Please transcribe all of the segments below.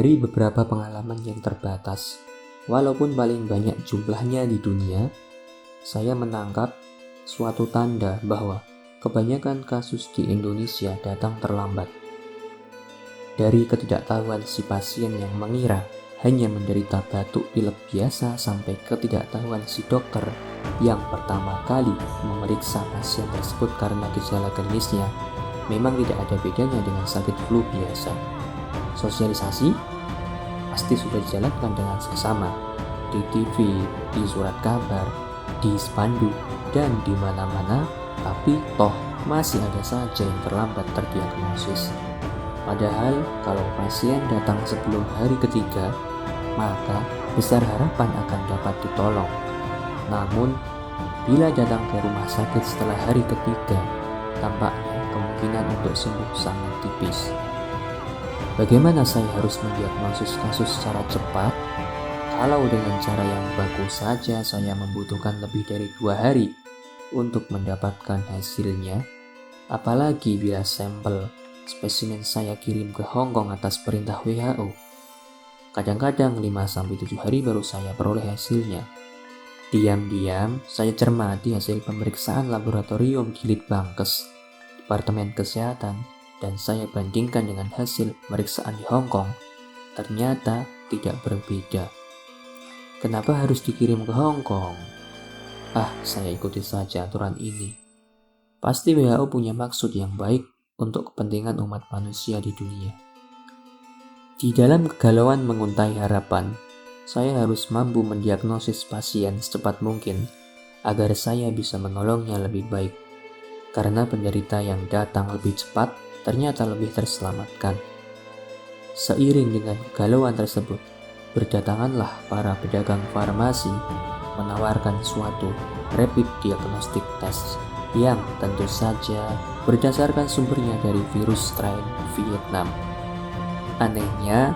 Dari beberapa pengalaman yang terbatas, walaupun paling banyak jumlahnya di dunia, saya menangkap suatu tanda bahwa kebanyakan kasus di Indonesia datang terlambat. Dari ketidaktahuan si pasien yang mengira hanya menderita batuk pilek biasa sampai ketidaktahuan si dokter yang pertama kali memeriksa pasien tersebut karena gejala klinisnya memang tidak ada bedanya dengan sakit flu biasa. Sosialisasi pasti sudah dijalankan dengan seksama di TV, di surat kabar, di spanduk, dan di mana-mana, tapi toh masih ada saja yang terlambat terdiagnosis. Padahal kalau pasien datang sebelum hari ketiga, maka besar harapan akan dapat ditolong. Namun, bila datang ke rumah sakit setelah hari ketiga, tampaknya kemungkinan untuk sembuh sangat tipis. Bagaimana saya harus mendiagnosis kasus secara cepat? Kalau dengan cara yang bagus saja saya membutuhkan lebih dari 2 hari untuk mendapatkan hasilnya, apalagi bila sampel spesimen saya kirim ke Hong Kong atas perintah WHO. Kadang-kadang 5-7 hari baru saya peroleh hasilnya. Diam-diam saya cermati hasil pemeriksaan laboratorium di Litbangkes, Departemen Kesehatan, dan saya bandingkan dengan hasil pemeriksaan di Hong Kong. Ternyata tidak berbeda. Kenapa harus dikirim ke Hong Kong? Saya ikuti saja aturan ini. Pasti WHO punya maksud yang baik untuk kepentingan umat manusia di dunia. Di dalam kegalauan menguntai harapan, saya harus mampu mendiagnosis pasien secepat mungkin agar saya bisa menolongnya lebih baik. Karena penderita yang datang lebih cepat ternyata lebih terselamatkan. Seiring dengan kegalauan tersebut, berdatanganlah para pedagang farmasi menawarkan suatu rapid diagnostic test yang tentu saja berdasarkan sumbernya dari virus strain Vietnam. Anehnya,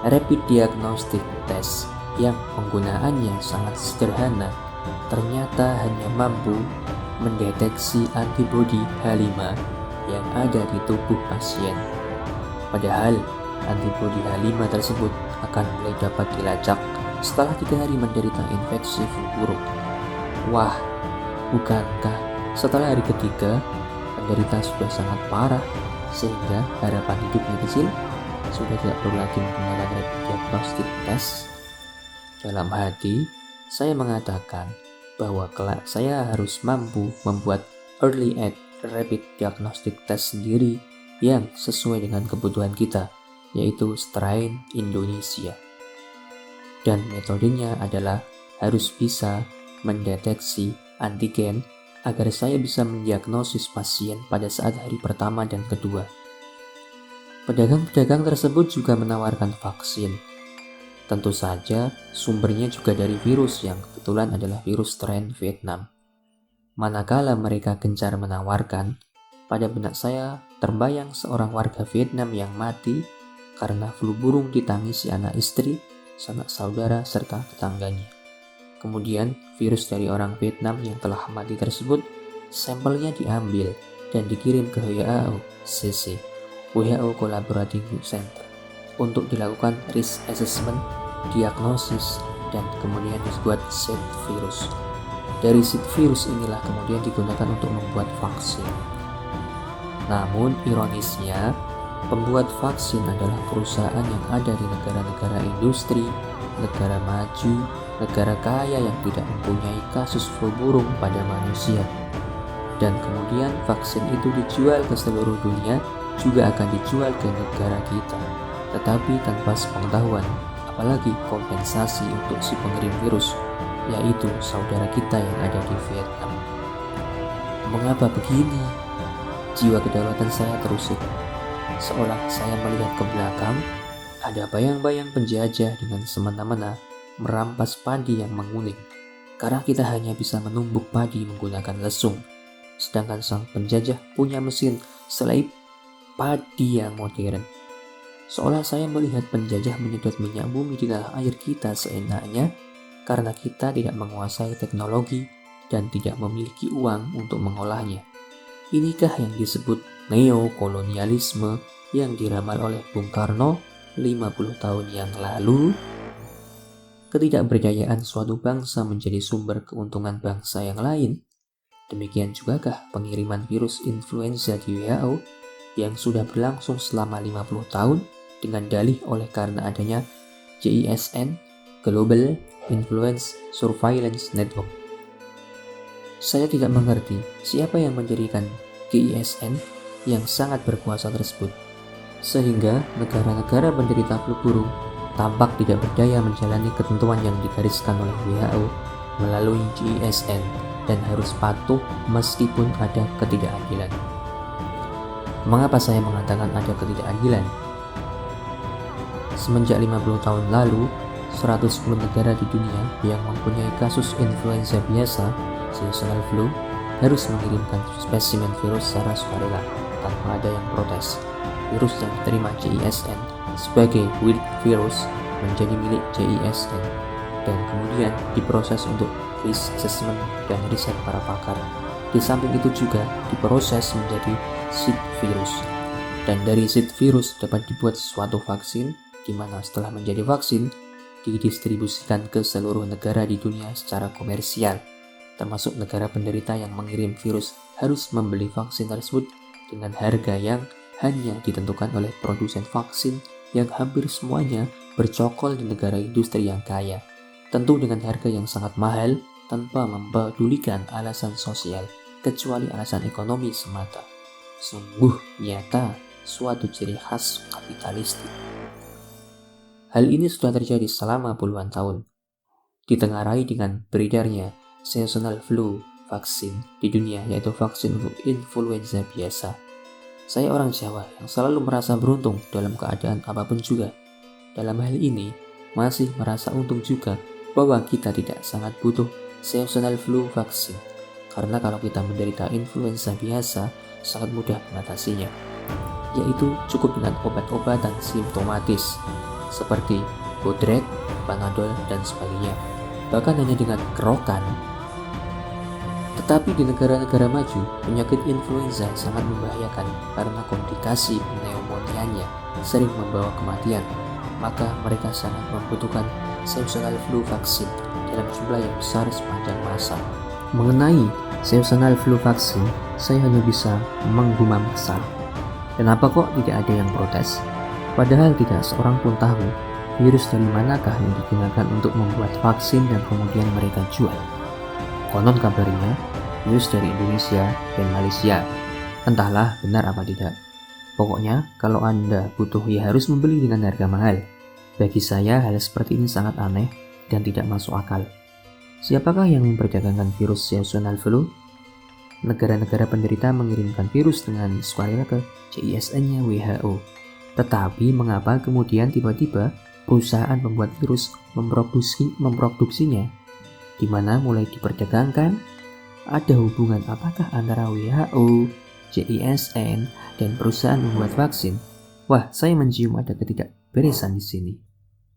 rapid diagnostic test yang penggunaannya sangat sederhana ternyata hanya mampu mendeteksi antibodi H5 yang ada di tubuh pasien. Padahal antibodi H5 tersebut akan mulai dapat dilacak setelah 3 hari menderita infeksi flu burung. Wah, bukankah setelah hari ketiga penderita sudah sangat parah sehingga harapan hidupnya kecil? Sudah tidak perlu lagi menggunakan rapid diagnostic test? Dalam hati, saya mengatakan bahwa kelak saya harus mampu membuat early aid rapid diagnostic test sendiri yang sesuai dengan kebutuhan kita, yaitu strain Indonesia. Dan metodenya adalah harus bisa mendeteksi antigen agar saya bisa mendiagnosis pasien pada saat hari pertama dan kedua. Pedagang-pedagang tersebut juga menawarkan vaksin. Tentu saja sumbernya juga dari virus yang kebetulan adalah virus strain Vietnam. Manakala mereka gencar menawarkan, pada benak saya terbayang seorang warga Vietnam yang mati karena flu burung ditangisi anak istri, sanak saudara, serta tetangganya. Kemudian virus dari orang Vietnam yang telah mati tersebut, sampelnya diambil dan dikirim ke WHO CC, WHO Collaborating Center, untuk dilakukan risk assessment, diagnosis, dan kemudian dibuat seed virus. Dari seed virus inilah kemudian digunakan untuk membuat vaksin. Namun ironisnya, pembuat vaksin adalah perusahaan yang ada di negara-negara industri, negara maju, negara kaya yang tidak mempunyai kasus flu burung pada manusia. Dan kemudian vaksin itu dijual ke seluruh dunia, juga akan dijual ke negara kita, tetapi tanpa sepengetahuan, apalagi kompensasi untuk si pengirim virus, yaitu saudara kita yang ada di Vietnam. Mengapa begini? Jiwa kedaulatan saya terusik. Seolah saya melihat ke belakang, ada bayang-bayang penjajah dengan semena-mena merampas padi yang menguning, karena kita hanya bisa menumbuk padi menggunakan lesung, sedangkan sang penjajah punya mesin selai padi yang modern. Seolah saya melihat penjajah menyedot minyak bumi di tanah air kita seenaknya karena kita tidak menguasai teknologi dan tidak memiliki uang untuk mengolahnya. Inikah yang disebut neokolonialisme yang diramal oleh Bung Karno 50 tahun yang lalu, ketidakberdayaan suatu bangsa menjadi sumber keuntungan bangsa yang lain. Demikian jugakah pengiriman virus influenza di WHO yang sudah berlangsung selama 50 tahun dengan dalih oleh karena adanya GISN, Global Influence Surveillance Network. Saya tidak mengerti siapa yang mendirikan GISN yang sangat berkuasa tersebut, sehingga negara-negara penderita flu burung tampak tidak berdaya menjalani ketentuan yang digariskan oleh WHO melalui GISN dan harus patuh meskipun ada ketidakadilan. Mengapa saya mengatakan ada ketidakadilan? Semenjak 50 tahun lalu, 110 negara di dunia yang mempunyai kasus influenza biasa, seasonal flu, harus mengirimkan spesimen virus secara sukarela tanpa ada yang protes. Virus yang diterima GISN sebagai wild virus menjadi milik GISN dan kemudian diproses untuk risk assessment dan riset para pakar. Di samping itu juga diproses menjadi seed virus, dan dari seed virus dapat dibuat suatu vaksin di mana setelah menjadi vaksin didistribusikan ke seluruh negara di dunia secara komersial, termasuk negara penderita yang mengirim virus harus membeli vaksin tersebut dengan harga yang hanya ditentukan oleh produsen vaksin yang hampir semuanya bercokol di negara industri yang kaya, tentu dengan harga yang sangat mahal tanpa mempedulikan alasan sosial kecuali alasan ekonomi semata. Sungguh nyata suatu ciri khas kapitalistik. Hal ini sudah terjadi selama puluhan tahun, ditengarai dengan beredarnya seasonal flu vaksin di dunia, yaitu vaksin untuk influenza biasa. Saya orang Jawa yang selalu merasa beruntung dalam keadaan apapun juga. Dalam hal ini, masih merasa untung juga bahwa kita tidak sangat butuh seasonal flu vaksin, karena kalau kita menderita influenza biasa, sangat mudah mengatasinya, yaitu cukup dengan obat-obatan simptomatis seperti Bodret, Panadol, dan sebagainya, bahkan hanya dengan kerokan. Tetapi di negara-negara maju, penyakit influenza sangat membahayakan karena komplikasi pneumonianya sering membawa kematian, maka mereka sangat membutuhkan seasonal flu vaksin dalam jumlah yang besar sepanjang masa. Mengenai seasonal flu vaksin, saya hanya bisa menggumam kesal. Kenapa kok tidak ada yang protes? Padahal tidak seorang pun tahu virus dari manakah yang digunakan untuk membuat vaksin dan kemudian mereka jual. Konon kabarnya virus dari Indonesia dan Malaysia. Entahlah benar apa tidak. Pokoknya kalau Anda butuh ya harus membeli dengan harga mahal. Bagi saya hal seperti ini sangat aneh dan tidak masuk akal. Siapakah yang memperdagangkan virus seasonal flu? Negara-negara penderita mengirimkan virus dengan sukarela ke GISN-nya WHO. Tetapi mengapa kemudian tiba-tiba perusahaan pembuat virus memproduksinya? Di mana mulai diperdagangkan? Ada hubungan apakah antara WHO, GISN, dan perusahaan membuat vaksin? Wah, saya mencium ada ketidakberesan di sini.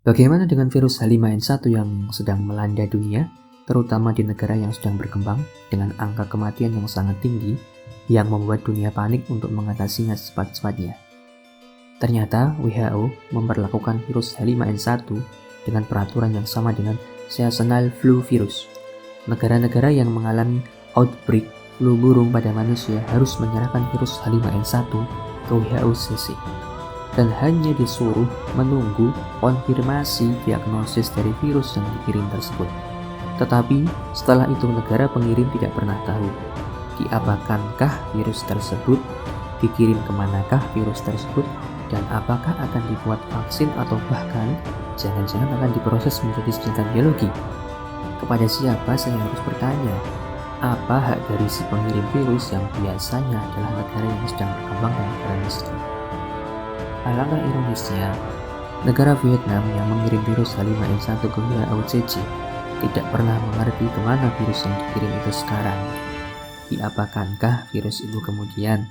Bagaimana dengan virus H5N1 yang sedang melanda dunia, terutama di negara yang sedang berkembang dengan angka kematian yang sangat tinggi, yang membuat dunia panik untuk mengatasinya secepat-cepatnya? Ternyata WHO memperlakukan virus H5N1 dengan peraturan yang sama dengan seasonal flu virus. Negara-negara yang mengalami outbreak flu burung pada manusia harus menyerahkan virus H5N1 ke WHO CC dan hanya disuruh menunggu konfirmasi diagnosis dari virus yang dikirim tersebut. Tetapi setelah itu negara pengirim tidak pernah tahu diapakankah virus tersebut, dikirim kemanakah virus tersebut, dan apakah akan dibuat vaksin atau bahkan jangan-jangan akan diproses menjadi senjata biologi. Kepada siapa saya harus bertanya? Apa hak dari si pengirim virus yang biasanya adalah negara yang sedang berkembang dan negara miskin? Alangkah ironisnya, negara Vietnam yang mengirim virus H5N1 ke WHO CC tidak pernah mengerti kemana virus yang dikirim itu sekarang. Diapakankah virus itu kemudian?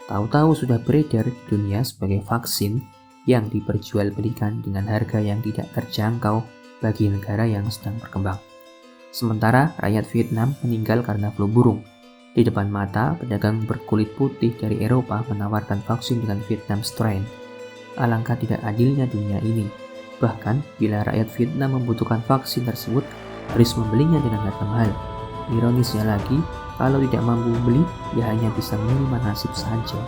Tahu-tahu sudah beredar di dunia sebagai vaksin yang diperjualbelikan dengan harga yang tidak terjangkau bagi negara yang sedang berkembang. Sementara rakyat Vietnam meninggal karena flu burung. Di depan mata, pedagang berkulit putih dari Eropa menawarkan vaksin dengan Vietnam strain. Alangkah tidak adilnya dunia ini. Bahkan, bila rakyat Vietnam membutuhkan vaksin tersebut, harus membelinya dengan harga mahal. Ironisnya lagi, kalau tidak mampu beli, ya hanya bisa menerima nasib saja.